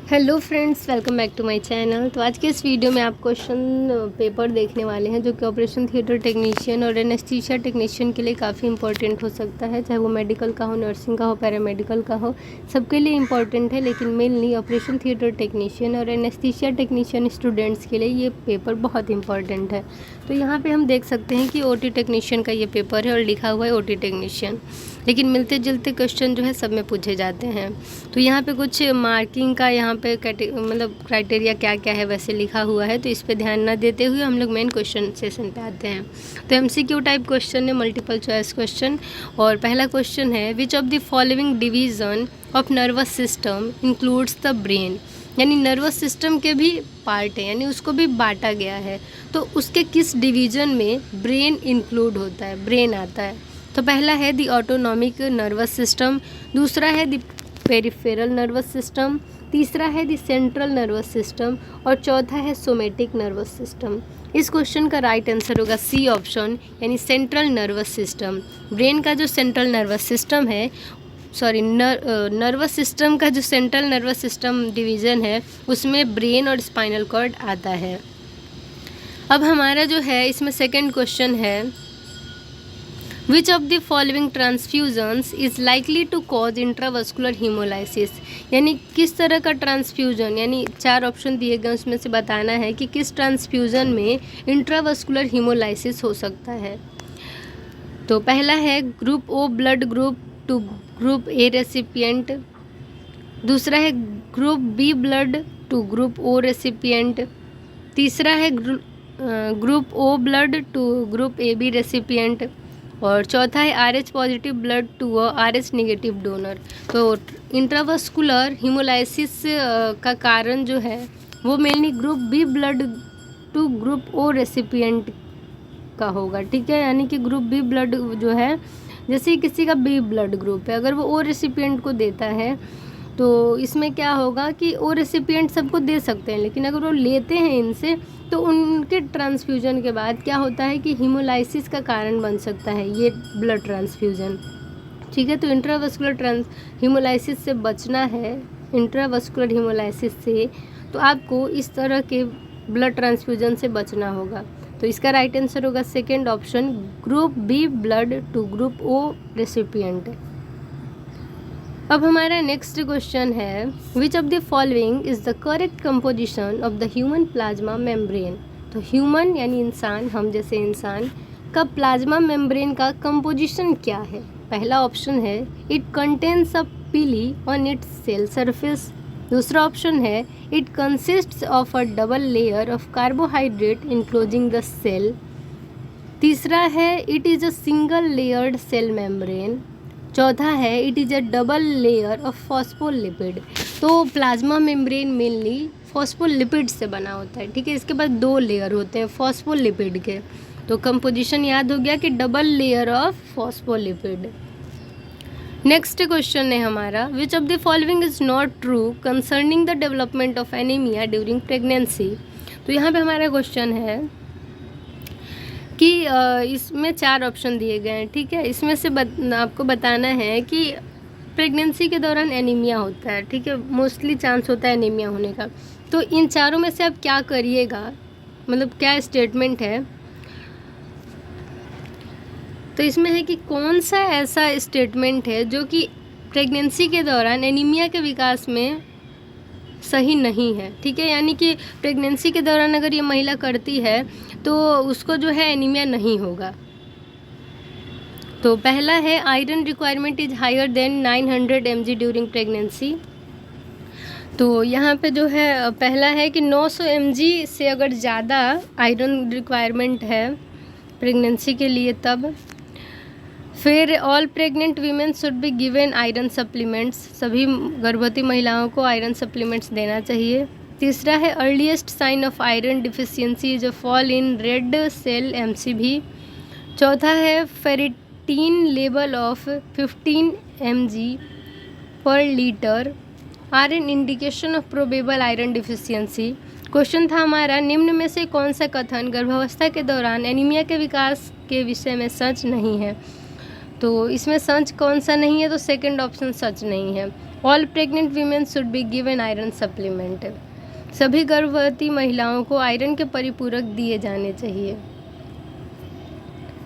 Hello friends, welcome back to my channel. तो आज के इस वीडियो में आप क्वेश्चन पेपर देखने वाले हैं जो कि ऑपरेशन थिएटर टेक्नीशियन और एनेस्थीसिया टेक्नीशियन के लिए काफ़ी इंपॉर्टेंट हो सकता है। चाहे वो मेडिकल का हो, नर्सिंग का हो, पैरामेडिकल का हो, सबके लिए इंपॉर्टेंट है। लेकिन मेनली ऑपरेशन थिएटर टेक्नीशियन और एनेस्थीसिया टेक्नीशियन स्टूडेंट्स के लिए ये पेपर बहुत इंपॉर्टेंट है। तो यहाँ पर हम देख सकते हैं कि OT टेक्नीशियन का ये पेपर है और लिखा हुआ है OT टेक्नीशियन, लेकिन मिलते जुलते क्वेश्चन जो है सब में पूछे जाते हैं। तो यहाँ पे कुछ मार्किंग का यहाँ पे मतलब क्राइटेरिया क्या क्या है वैसे लिखा हुआ है, तो इस पे ध्यान ना देते हुए हम लोग मेन क्वेश्चन सेशन पे आते हैं। तो MCQ टाइप क्वेश्चन है, मल्टीपल चॉइस क्वेश्चन। और पहला क्वेश्चन है, which of the following division of nervous system includes the brain. यानी नर्वस सिस्टम के भी पार्ट है, यानी उसको भी बांटा गया है, तो उसके किस डिवीज़न में ब्रेन इंक्लूड होता है, ब्रेन आता है। तो पहला है द ऑटोनॉमिक नर्वस सिस्टम, दूसरा है द पेरिफेरल नर्वस सिस्टम, तीसरा है द सेंट्रल नर्वस सिस्टम और चौथा है सोमेटिक नर्वस सिस्टम। इस क्वेश्चन का राइट आंसर होगा सी ऑप्शन, यानी सेंट्रल नर्वस सिस्टम। ब्रेन का जो सेंट्रल नर्वस सिस्टम है, नर्वस सिस्टम का जो सेंट्रल नर्वस सिस्टम डिवीज़न है उसमें ब्रेन और स्पाइनल कॉर्ड आता है। अब हमारा जो है इसमें सेकेंड क्वेश्चन है, Which of the following transfusions is likely to cause intravascular hemolysis। यानी किस तरह का ट्रांसफ्यूजन, यानी 4 ऑप्शन दिए गए उसमें से बताना है कि किस ट्रांसफ्यूजन में इंट्रावस्कुलर हीमोलाइसिस हो सकता है। तो पहला है group O blood group to group A recipient, दूसरा है group B blood to group O recipient, तीसरा है group O blood to group AB recipient और चौथा है RH positive blood to RH negative donor. तो इंट्रावस्कुलर हीमोलाइसिस का कारण जो है वो mainly group B blood to group O recipient का होगा, ठीक है। यानी कि ग्रुप B ब्लड जो है, जैसे किसी का B ब्लड ग्रुप है, अगर वो O रेसिपिएंट को देता है तो इसमें क्या होगा कि O रेसिपिएंट सबको दे सकते हैं, लेकिन अगर वो लेते हैं इनसे तो उनके ट्रांसफ्यूजन के बाद क्या होता है कि हीमोलाइसिस का कारण बन सकता है ये ब्लड ट्रांसफ्यूजन, ठीक है। तो इंट्रावस्कुलर हीमोलाइसिस से बचना है, इंट्रावस्कुलर हीमोलाइसिस से, तो आपको इस तरह के ब्लड ट्रांसफ्यूजन से बचना होगा। तो इसका राइट आंसर होगा second option, group B blood to group O recipient. अब हमारा नेक्स्ट क्वेश्चन है, which of the following is the correct composition of the human plasma membrane. तो ह्यूमन यानी इंसान, हम जैसे इंसान का प्लाज्मा मेम्ब्रेन का कंपोजिशन क्या है। पहला ऑप्शन है, it contains a pili on its cell surface, दूसरा ऑप्शन है, it consists of a double layer of carbohydrate enclosing the cell, तीसरा है, it is a single layered cell membrane, चौथा है, it is a double layer of phospholipid. तो plasma membrane mainly phospholipid से बना होता है, ठीक है। इसके बाद 2 लेयर होते हैं फॉस्फोलिपिड के, तो कंपोजिशन याद हो गया कि double layer of phospholipid. Next question है हमारा, विच of the following is not true concerning the development of anaemia during pregnancy. तो यहाँ पे हमारा क्वेश्चन है कि इसमें 4 ऑप्शन दिए गए हैं, ठीक है। इसमें से आपको बताना है कि प्रेगनेंसी के दौरान एनीमिया होता है, ठीक है, मोस्टली चांस होता है एनीमिया होने का। तो इन चारों में से आप क्या करिएगा, मतलब क्या स्टेटमेंट है। तो इसमें है कि कौन सा ऐसा स्टेटमेंट है जो कि प्रेगनेंसी के दौरान एनीमिया के विकास में सही नहीं है, ठीक है। यानी कि प्रेगनेंसी के दौरान अगर ये महिला करती है तो उसको जो है एनीमिया नहीं होगा। तो पहला है, iron requirement is higher than 900 mg during pregnancy. तो यहाँ पे जो है पहला है कि 900 mg से अगर ज़्यादा आयरन रिक्वायरमेंट है प्रेगनेंसी के लिए तब। फिर all pregnant women should be given iron supplements, सभी गर्भवती महिलाओं को आयरन सप्लीमेंट्स देना चाहिए। तीसरा है, earliest sign of iron deficiency is a fall in red cell MCV। चौथा है, ferritin level of 15 mg per litre are an indication of probable iron deficiency. Question था हमारा, निम्न में से कौन सा कथन गर्भावस्था के दौरान एनीमिया के विकास के विषय में सच नहीं है। तो इसमें सच कौन सा नहीं है, तो सेकंड ऑप्शन सच नहीं है। All pregnant women should be given iron supplement, सभी गर्भवती महिलाओं को आयरन के परिपूरक दिए जाने चाहिए।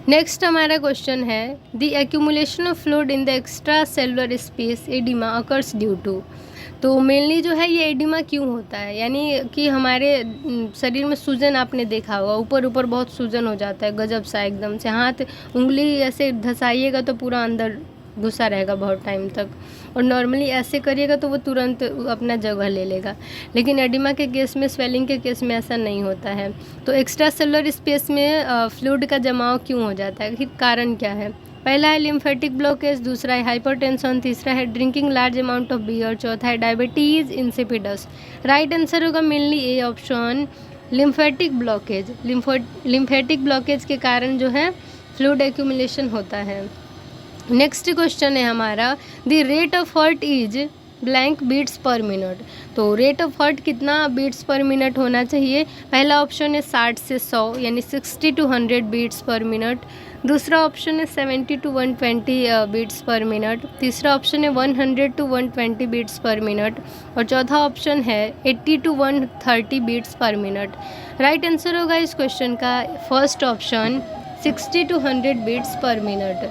नेक्स्ट हमारा क्वेश्चन है the accumulation of fluid in the extracellular space oedema occurs due to. तो मेनली जो है ये एडिमा क्यों होता है, यानी कि हमारे शरीर में सूजन आपने देखा होगा, ऊपर ऊपर बहुत सूजन हो जाता है गजब सा, एकदम से हाथ उंगली ऐसे धसाइएगा तो पूरा अंदर घुसा रहेगा बहुत टाइम तक, और नॉर्मली ऐसे करिएगा तो वो तुरंत अपना जगह ले लेगा। लेकिन एडिमा के केस में, स्वेलिंग के केस में ऐसा नहीं होता है। तो एक्स्ट्रा सेलुलर स्पेस में फ्लूइड का जमाव क्यों हो जाता है, कारण क्या है? पहला है लिम्फेटिक ब्लॉकेज, दूसरा है हाइपरटेंशन, तीसरा है drinking large amount of beer, चौथा है डायबिटीज़ इंसिपिडस। राइट आंसर होगा mainly A option, lymphatic blockage. Lymphatic blockage के कारण जो है फ्लूइड एक्यूमुलेशन होता है। नेक्स्ट क्वेश्चन है हमारा the rate of heart is blank beats per minute. तो रेट ऑफ हार्ट कितना बीट्स पर मिनट होना चाहिए? पहला ऑप्शन है 60 से 100 यानी 60 to 100 बीट्स पर मिनट, दूसरा ऑप्शन है 70 to 120 बीट्स पर मिनट, तीसरा ऑप्शन है 100 to 120 बीट्स पर मिनट, और चौथा ऑप्शन है 80 to 130 beats per minute. Right answer होगा इस क्वेश्चन का first option 60 to 100 beats per minute.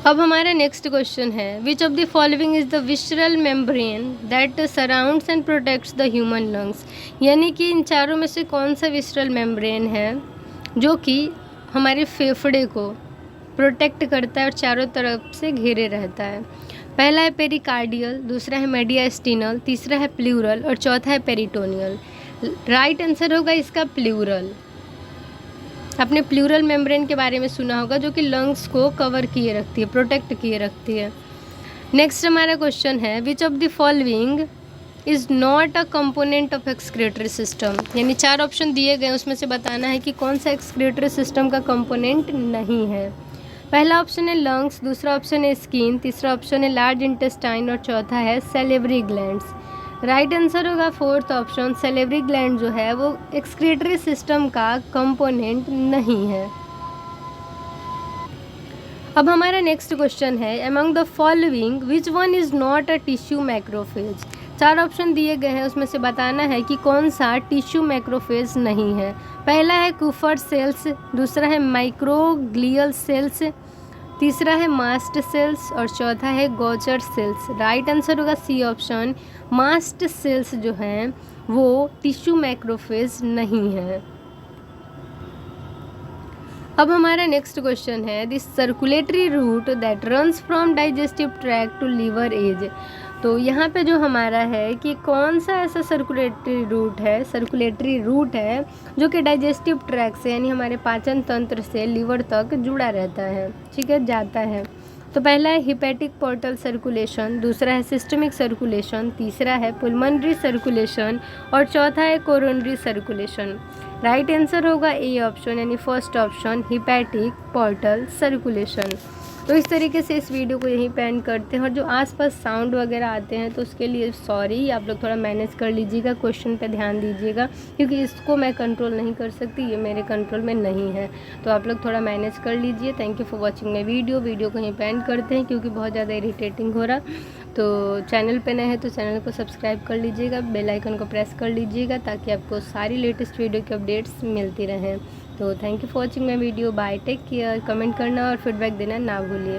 अब हमारा नेक्स्ट क्वेश्चन है which of the following is the visceral membrane that surrounds and protects the human lungs. यानी कि इन चारों में से कौन सा विसरल मेम्ब्रेन है जो कि हमारे फेफड़े को प्रोटेक्ट करता है और चारों तरफ से घेरे रहता है? पहला है पेरिकार्डियल, दूसरा है मेडियास्टिनल, तीसरा है प्लूरल और चौथा है पेरिटोनियल। राइट आंसर होगा इसका प्लूरल। आपने प्लूरल मेम्ब्रेन के बारे में सुना होगा जो कि लंग्स को कवर किए रखती है, प्रोटेक्ट किए रखती है। नेक्स्ट हमारा क्वेश्चन है which of the following is not a component of excretory system. यानी 4 ऑप्शन दिए गए, उसमें से बताना है कि कौन सा एक्सक्रीटरी सिस्टम का कंपोनेंट नहीं है। पहला ऑप्शन है लंग्स, दूसरा ऑप्शन है स्किन, तीसरा ऑप्शन है लार्ज इंटेस्टाइन और चौथा है सेलेवरी ग्लैंड्स। राइट आंसर होगा फोर्थ ऑप्शन, सेलेवरी ग्लैंड जो है वो एक्सक्रीटरी सिस्टम का कंपोनेंट नहीं है। अब हमारा नेक्स्ट क्वेश्चन है among the following which one is not a tissue macrophage. 4 option दिए गए हैं, उसमें से बताना है कि कौन सा टिश्यू मैक्रोफेज नहीं है। पहला है कुफर सेल्स, दूसरा है माइक्रोग्लियल सेल्स, तीसरा है मास्ट सेल्स और चौथा है गोचर सेल्स। राइट आंसर होगा सी ऑप्शन, मास्ट सेल्स जो हैं वो टिश्यू मैक्रोफेज नहीं है। अब हमारा नेक्स्ट क्वेश्चन है this circulatory route that runs from digestive tract to liver as. तो यहाँ पे जो हमारा है कि कौन सा ऐसा सर्कुलेटरी रूट है जो कि डाइजेस्टिव ट्रैक्ट से यानी हमारे पाचन तंत्र से लीवर तक जुड़ा रहता है, ठीक है, जाता है। तो पहला है हिपैटिक पोर्टल सर्कुलेशन, दूसरा है सिस्टमिक सर्कुलेशन, तीसरा है पुलमनरी सर्कुलेशन और चौथा है कोरोनरी सर्कुलेशन। राइट आंसर होगा ए ऑप्शन यानी first option, hepatic portal circulation. तो इस तरीके से इस वीडियो को यहीं पे एंड करते हैं, और जो आसपास साउंड वगैरह आते हैं तो उसके लिए सॉरी, आप लोग थोड़ा मैनेज कर लीजिएगा, क्वेश्चन पे ध्यान दीजिएगा क्योंकि इसको मैं कंट्रोल नहीं कर सकती, ये मेरे कंट्रोल में नहीं है, तो आप लोग थोड़ा मैनेज कर लीजिए। Thank you for watching my video को यहीं पे एंड करते हैं क्योंकि बहुत ज़्यादा इरिटेटिंग हो रहा। तो चैनल पे नए हैं तो चैनल को सब्सक्राइब कर लीजिएगा, बेल आइकन को प्रेस कर लीजिएगा ताकि आपको सारी लेटेस्ट वीडियो की अपडेट्स मिलती रहें। तो thank you for watching my video, bye, take care. Comment करना और फीडबैक देना ना भूलिए।